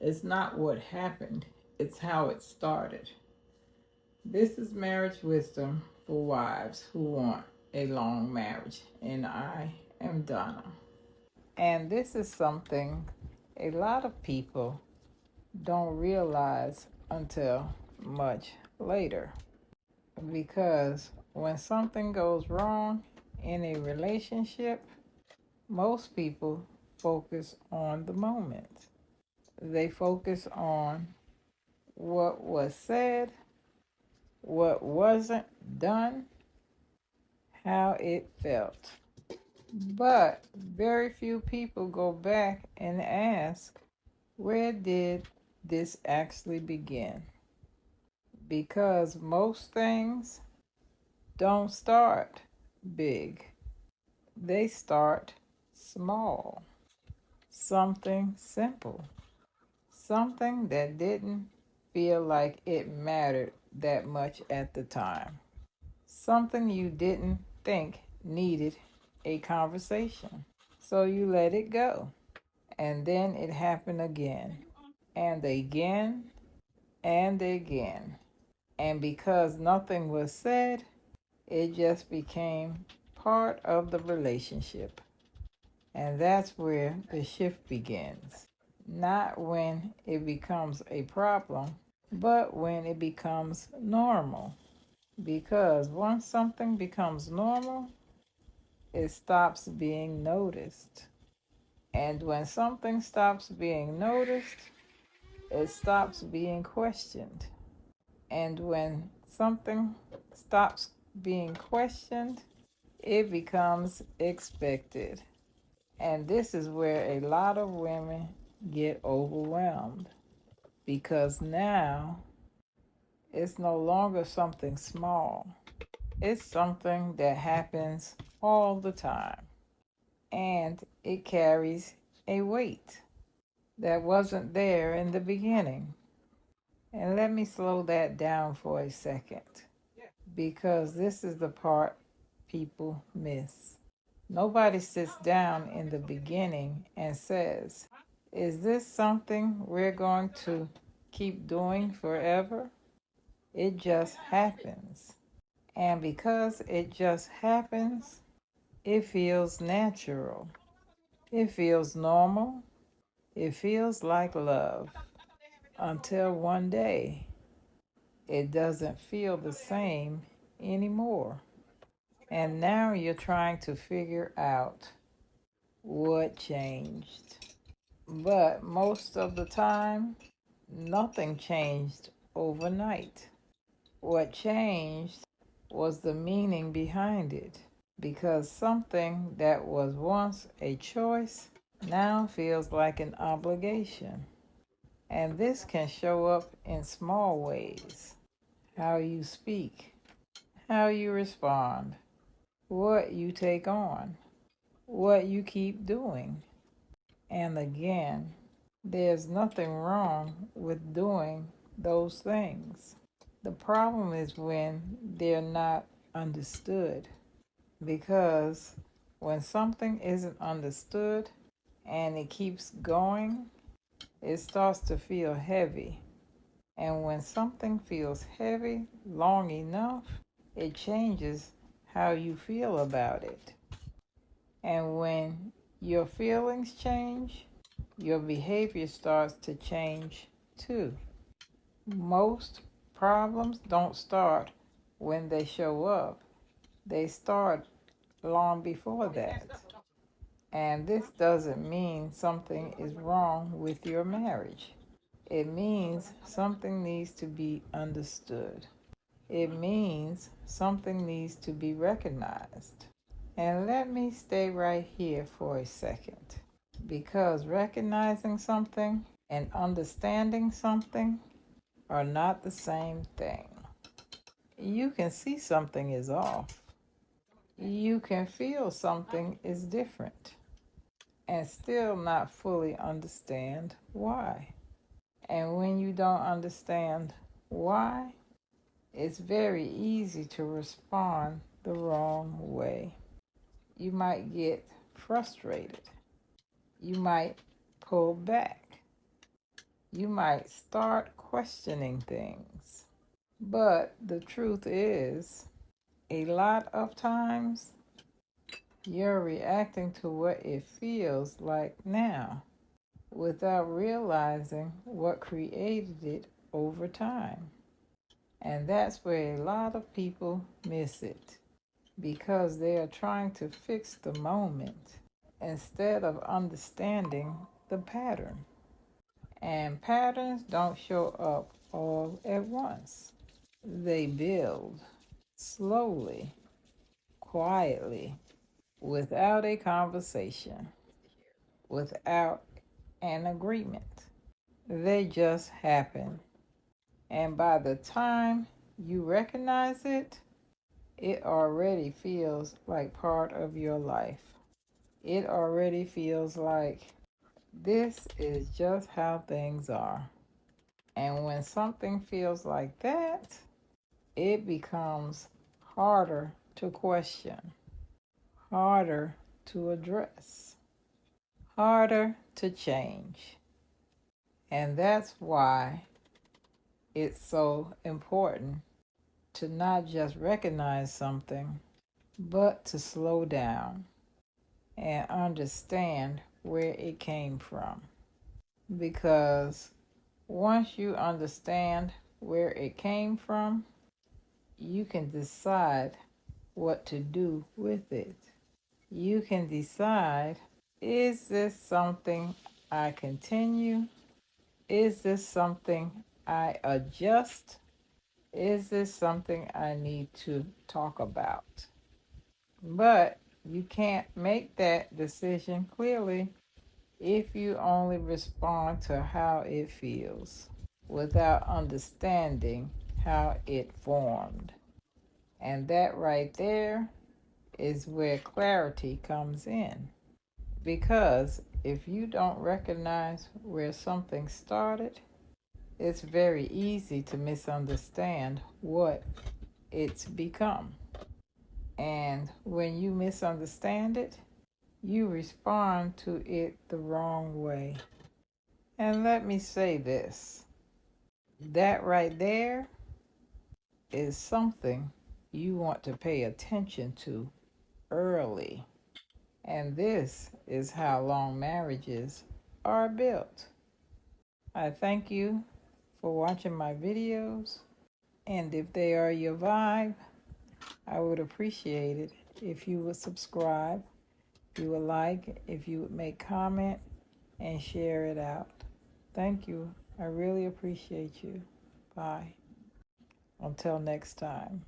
It's not what happened, it's how it started. This is marriage wisdom for wives who want a long marriage, and I am Donna. And this is something a lot of people don't realize until much later. Because when something goes wrong in a relationship, most people focus on the moment. They focus on what was said, what wasn't done, how it felt. But very few people go back and ask, where did this actually begin? Because most things don't start big, they start small. Something simple, something that didn't feel like it mattered that much at the time, something you didn't think needed a conversation. So you let it go. And then it happened again, and again, and again. And because nothing was said, it just became part of the relationship. And that's where the shift begins. Not when it becomes a problem, but when it becomes normal. Because once something becomes normal, it stops being noticed. And when something stops being noticed, it stops being questioned. And when something stops being questioned, it becomes expected. And this is where a lot of women get overwhelmed because now it's no longer something small. It's something that happens all the time, and it carries a weight that wasn't there in the beginning. And let me slow that down for a second because this is the part people miss. Nobody sits down in the beginning and says, is this something we're going to keep doing forever? It just happens. And because it just happens, it feels natural. It feels normal. It feels like love. Until one day, it doesn't feel the same anymore. And now you're trying to figure out what changed. But most of the time, nothing changed overnight. What changed was the meaning behind it, because something that was once a choice now feels like an obligation. And this can show up in small ways: how you speak, how you respond, what you take on, what you keep doing. And again, there's nothing wrong with doing those things. The problem is when they're not understood. Because when something isn't understood and it keeps going, it starts to feel heavy. And when something feels heavy long enough, it changes how you feel about it. And when your feelings change, your behavior starts to change too. Most problems don't start when they show up, they start long before that. And this doesn't mean something is wrong with your marriage. It means something needs to be understood. It means something needs to be recognized. And let me stay right here for a second, because recognizing something and understanding something are not the same thing. You can see something is off. You can feel something is different and still not fully understand why. And when you don't understand why, it's very easy to respond the wrong way. You might get frustrated. You might pull back. You might start questioning things. But the truth is, a lot of times, you're reacting to what it feels like now without realizing what created it over time. And that's where a lot of people miss it because they are trying to fix the moment instead of understanding the pattern. And patterns don't show up all at once, they build slowly, quietly, without a conversation, without an agreement. They just happen. And by the time you recognize it, it already feels like part of your life. It already feels like this is just how things are. And when something feels like that, it becomes harder to question, harder to address, harder to change. And that's why it's so important to not just recognize something, but to slow down and understand where it came from. Because once you understand where it came from, you can decide what to do with it. You can decide, is this something I continue? Is this something I adjust? Is this something I need to talk about? But you can't make that decision clearly if you only respond to how it feels without understanding how it formed. And that right there is where clarity comes in. Because if you don't recognize where something started, it's very easy to misunderstand what it's become. And when you misunderstand it, you respond to it the wrong way. And let me say this, that right there is something you want to pay attention to early. And this is how long marriages are built. I thank you for watching my videos. And if they are your vibe, I would appreciate it if you would subscribe, if you would like, if you would make comment and share it out. Thank you. I really appreciate you. Bye. Until next time.